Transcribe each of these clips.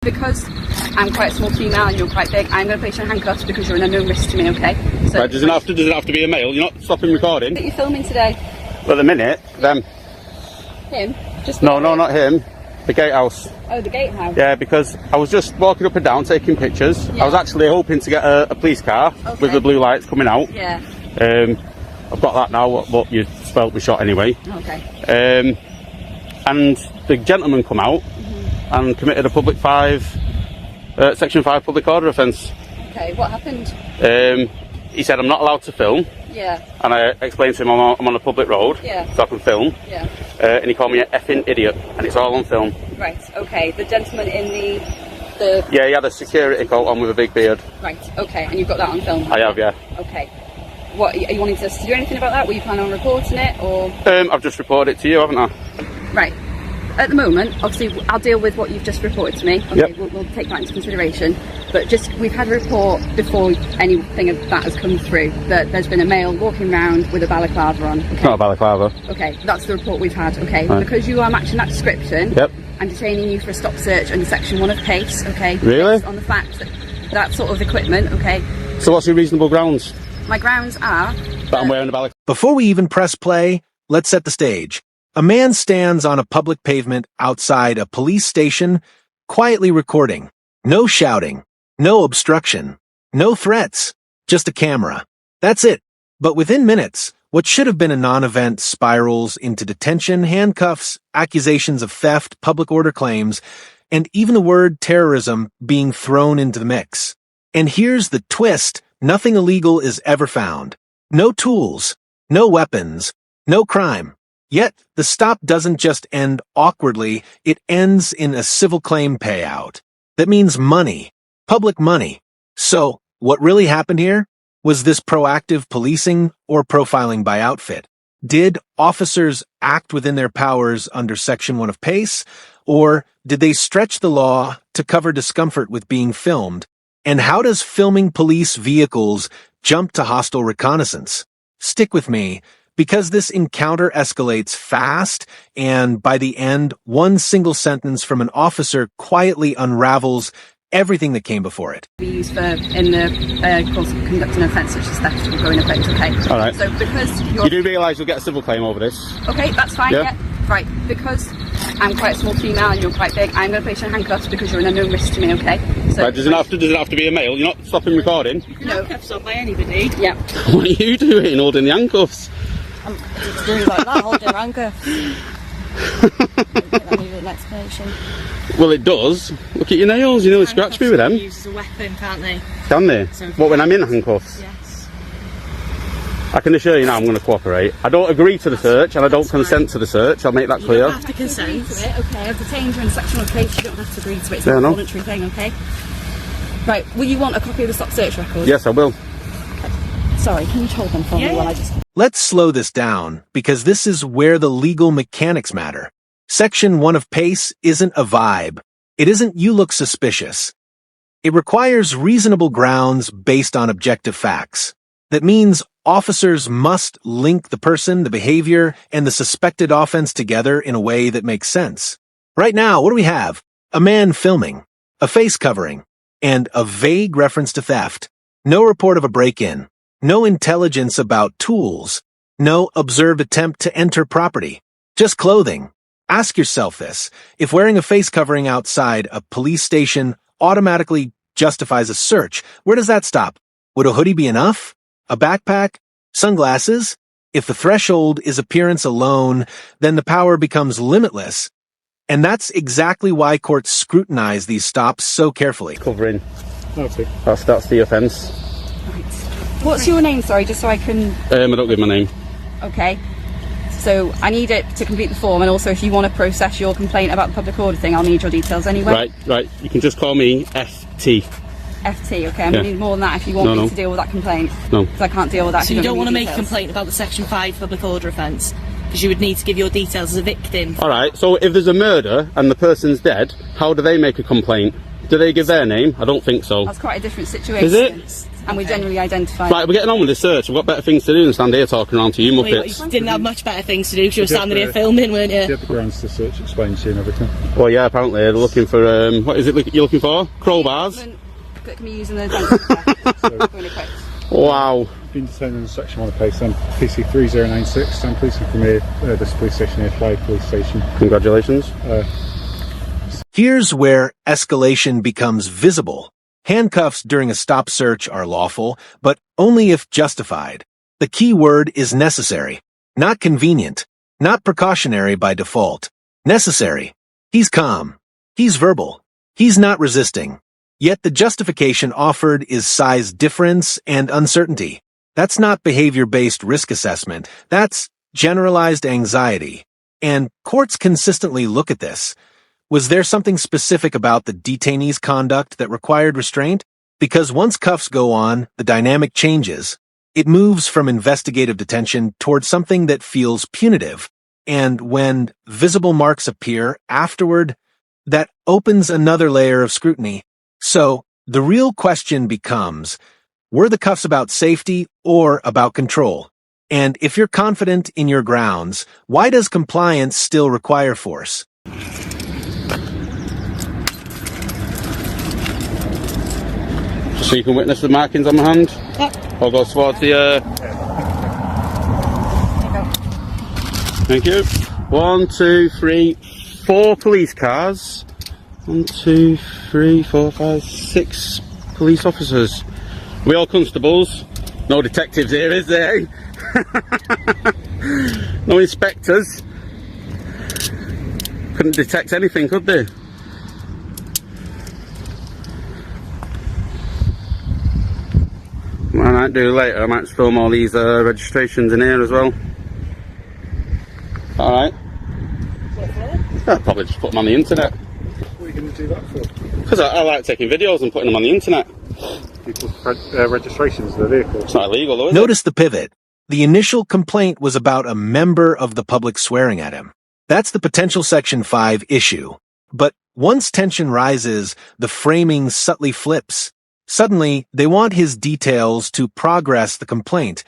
Because I'm quite a small female and you're quite big, I'm going to place you in handcuffs because you're an unknown risk to me, okay? So, right, does it have to be a male? You're not stopping recording? That you're filming today. Well, at the minute, them. Him? Just No, not him. The gatehouse. Oh, the gatehouse? Yeah, because I was just walking up and down taking pictures. Yeah. I was actually hoping to get a police car with the blue lights coming out. Yeah. I've got that now, what you spelt was shot anyway. Okay. And the gentleman come out and committed a Section 5 public order offence. Okay, what happened? He said I'm not allowed to film. Yeah. And I explained to him I'm on a public road, so I can film. Yeah. And he called me an effing idiot, and it's all on film. Right, okay. The gentleman in the... Yeah, he had a security coat on with a big beard. Right, okay, and you've got that on film? I have, yeah. Okay. What, are you wanting us to do anything about that? Were you planning on reporting it, or...? I've just reported it to you, haven't I? Right. At the moment, obviously, I'll deal with what you've just reported to me. Okay, yep. We'll take that into consideration. But we've had a report before anything of that has come through that there's been a male walking around with a balaclava on. Okay? Not a balaclava. Okay, that's the report we've had. Okay, right. Because you are matching that description. Yep. I'm detaining you for a stop search under Section 1 of PACE. Okay. Really? Based on the fact that sort of equipment. Okay. So what's your reasonable grounds? My grounds are that I'm wearing a balaclava. Before we even press play, let's set the stage. A man stands on a public pavement outside a police station, quietly recording. No shouting, no obstruction, no threats, just a camera. That's it. But within minutes, what should have been a non-event spirals into detention, handcuffs, accusations of theft, public order claims, and even the word terrorism being thrown into the mix. And here's the twist: nothing illegal is ever found. No tools, no weapons, no crime. Yet, the stop doesn't just end awkwardly, it ends in a civil claim payout. That means money. Public money. So, what really happened here? Was this proactive policing or profiling by outfit? Did officers act within their powers under Section 1 of PACE? Or did they stretch the law to cover discomfort with being filmed? And how does filming police vehicles jump to hostile reconnaissance? Stick with me, because this encounter escalates fast, and by the end, one single sentence from an officer quietly unravels everything that came before it. We use in the course of conducting an offence such as theft or going a place, okay? All right. So because you do realise you'll get a civil claim over this? Okay, that's fine, yeah. Right, because I'm quite a small female and you're quite big, I'm going to place you in handcuffs because you're an unknown risk to me, okay? So, right, does it have to be a male? You're not stopping recording? No. Handcuffs on by anybody? Yeah. What are you doing holding the handcuffs? I'm doing like that, holding handcuffs. I need an explanation. Well, it does. Look at your nails, you nearly scratched me with them. Used as a weapon, can't they? Can they? So what, when I'm in handcuffs? Yes. I can assure you now I'm going to cooperate. I don't agree to the search and I don't consent to the search, I'll make that clear. You don't have to consent to it, okay? I've detained you in Section 1 of PACE, you don't have to agree to it, it's yeah, a voluntary thing, okay? Right, will you want a copy of the stop search record? Yes, I will. Sorry, can you hold them for me while I just... Let's slow this down, because this is where the legal mechanics matter. Section 1 of PACE isn't a vibe. It isn't "you look suspicious." It requires reasonable grounds based on objective facts. That means officers must link the person, the behavior, and the suspected offense together in a way that makes sense. Right now, what do we have? A man filming, a face covering, and a vague reference to theft. No report of a break-in. No intelligence about tools. No observed attempt to enter property. Just clothing. Ask yourself this. If wearing a face covering outside a police station automatically justifies a search, where does that stop? Would a hoodie be enough? A backpack? Sunglasses? If the threshold is appearance alone, then the power becomes limitless. And that's exactly why courts scrutinize these stops so carefully. Covering. Okay. That's the offence. What's your name, sorry, just so I can... I don't give my name. Okay. So I need it to complete the form, and also if you want to process your complaint about the public order thing, I'll need your details anyway. Right. You can just call me FT. FT, okay. I'm going to need more than that if you want me to deal with that complaint. No. Because I can't deal with that. So you don't want to make a complaint about the Section 5 public order offence? Because you would need to give your details as a victim. Alright, so if there's a murder and the person's dead, how do they make a complaint? Do they give their name? I don't think so. That's quite a different situation. Is it? And we generally identify. Right, we're getting on with this search. We've got better things to do than stand here talking around to you muppets. You didn't have much better things to do because you were standing here filming, weren't you? You have the grounds to search, explain to you and everything. Well, yeah, apparently they're looking for, what is it you're looking for? Crowbars? That can be used in the identifier. Wow. Been detained in section 1 of case PC 3096. I'm policing from here, this police station here, Fly Police Station. Congratulations. Here's where escalation becomes visible. Handcuffs during a stop search are lawful, but only if justified. The key word is necessary, not convenient, not precautionary by default. Necessary. He's calm. He's verbal. He's not resisting. Yet the justification offered is size difference and uncertainty. That's not behavior-based risk assessment. That's generalized anxiety. And courts consistently look at this. Was there something specific about the detainee's conduct that required restraint? Because once cuffs go on, the dynamic changes. It moves from investigative detention toward something that feels punitive. And when visible marks appear afterward, that opens another layer of scrutiny. So, the real question becomes, were the cuffs about safety or about control? And if you're confident in your grounds, why does compliance still require force? So you can witness the markings on my hand? Yep. I'll go towards the, Thank you. 1, 2, 3, 4 police cars. 1, 2, 3, 4, 5, 6 police officers. We all constables. No detectives here, is there? No inspectors. Couldn't detect anything, could they? What I might do later, I might film all these registrations in here as well. Alright. I'll probably just put them on the internet. What are you going to do that for? Because I like taking videos and putting them on the internet. People's registrations of the vehicle. It's not illegal though, is Notice the pivot. The initial complaint was about a member of the public swearing at him. That's the potential Section 5 issue. But once tension rises, the framing subtly flips. Suddenly, they want his details to progress the complaint,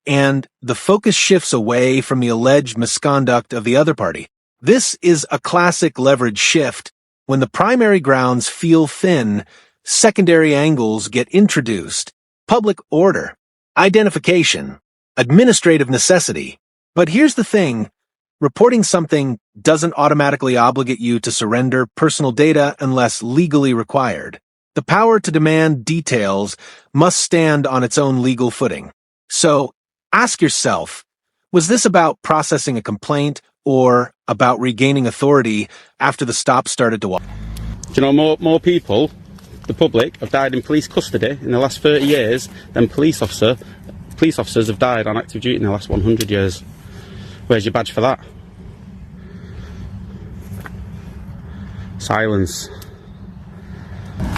and the focus shifts away from the alleged misconduct of the other party. This is a classic leverage shift. When the primary grounds feel thin, secondary angles get introduced. Public order, identification, administrative necessity. But here's the thing. Reporting something doesn't automatically obligate you to surrender personal data unless legally required. The power to demand details must stand on its own legal footing. So, ask yourself, was this about processing a complaint or about regaining authority after the stop started to walk? Do you know more people, the public, have died in police custody in the last 30 years than police officers have died on active duty in the last 100 years? Where's your badge for that? Silence.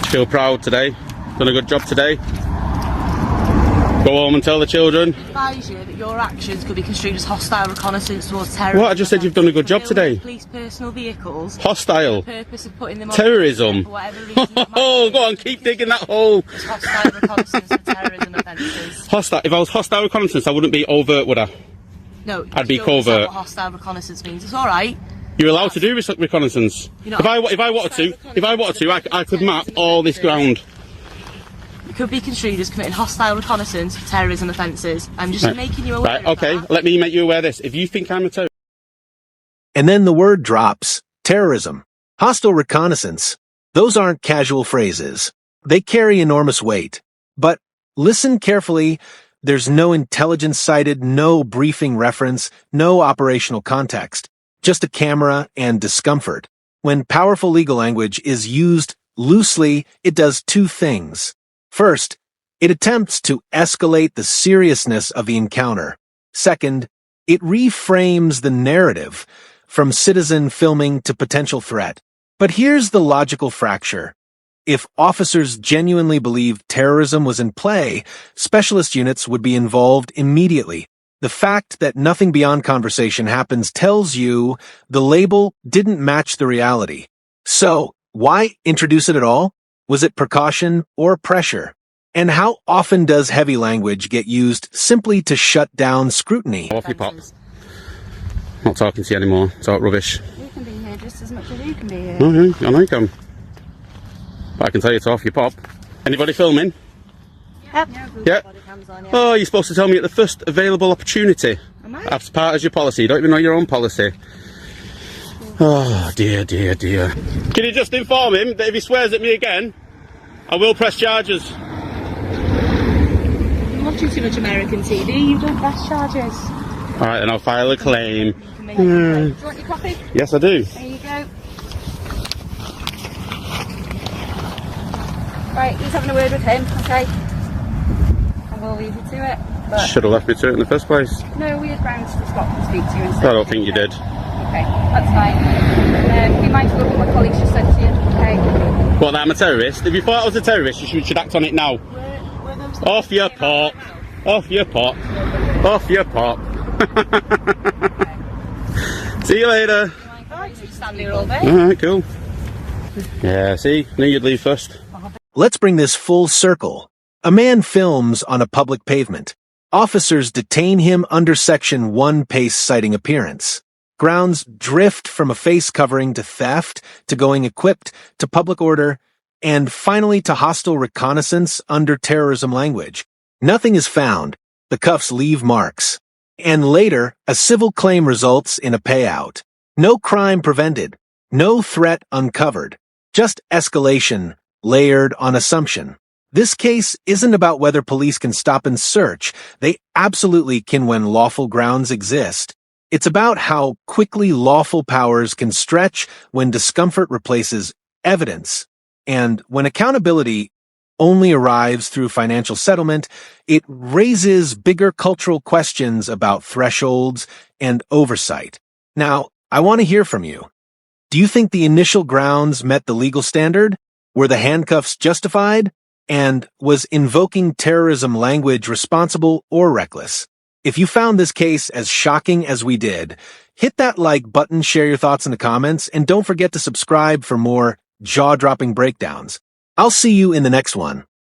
Feel proud today? Done a good job today? Go home and tell the children. I advise you that your actions could be construed as hostile reconnaissance towards terrorism. What? I just said you've done a good job today. Police personal vehicles. Hostile. For the purpose of putting them on Terrorism. for whatever reason that might Oh, be. go on, keep digging that hole. It's hostile reconnaissance for terrorism offences. Hostile. If I was hostile reconnaissance, I wouldn't be overt, would I? No, I'd be you don't understand covert. what hostile reconnaissance means. It's all right. You're allowed to do reconnaissance. You're If not- I wanted to, I could map all this ground. It could be construed as committing hostile reconnaissance for terrorism offences. I'm just making you aware Right, okay, of that. let me make you aware of this. If you think I'm a terrorist... And then the word drops. Terrorism. Hostile reconnaissance. Those aren't casual phrases. They carry enormous weight. But listen carefully. There's no intelligence cited, no briefing reference, no operational context. Just a camera and discomfort. When powerful legal language is used loosely, it does two things. First, it attempts to escalate the seriousness of the encounter. Second, it reframes the narrative from citizen filming to potential threat. But here's the logical fracture. If officers genuinely believed terrorism was in play, specialist units would be involved immediately. The fact that nothing beyond conversation happens tells you the label didn't match the reality. So, why introduce it at all? Was it precaution or pressure? And how often does heavy language get used simply to shut down scrutiny? Off your pop. Not talking to you anymore. Talk rubbish. You can be here just as much as you can be here. Oh, yeah, I know you can. But I can tell you to off your pop. Anybody filming? Yep. Yeah. Oh, you're supposed to tell me at the first available opportunity. Am I? As part of your policy. You don't even know your own policy. Oh, dear, dear, dear. Can you just inform him that if he swears at me again, I will press charges? I'm watching too much American TV. You don't press charges. Alright, then I'll file a claim. You can make it. Do you want your coffee? Yes, I do. There you go. Right, he's having a word with him, okay? And we'll leave you to it. But Should have left me to it in the first place. no, we had grounds to stop and speak to you instead. I don't think you did. Okay, that's fine. Be mindful of what my colleagues just said to you, okay? What, that I'm a terrorist? If you thought I was a terrorist, you should act on it now. Were those Off your pot. Off your pot. Off your pot. See you later. stand here all day? Alright, cool. Yeah, see? Knew you'd leave first. Let's bring this full circle. A man films on a public pavement. Officers detain him under Section 1 PACE citing appearance. Grounds drift from a face covering to theft, to going equipped, to public order, and finally to hostile reconnaissance under terrorism language. Nothing is found. The cuffs leave marks. And later, a civil claim results in a payout. No crime prevented. No threat uncovered. Just escalation, layered on assumption. This case isn't about whether police can stop and search. They absolutely can when lawful grounds exist. It's about how quickly lawful powers can stretch when discomfort replaces evidence. And when accountability only arrives through financial settlement, it raises bigger cultural questions about thresholds and oversight. Now, I want to hear from you. Do you think the initial grounds met the legal standard? Were the handcuffs justified? And was invoking terrorism language responsible or reckless? If you found this case as shocking as we did, hit that like button, share your thoughts in the comments, and don't forget to subscribe for more jaw-dropping breakdowns. I'll see you in the next one.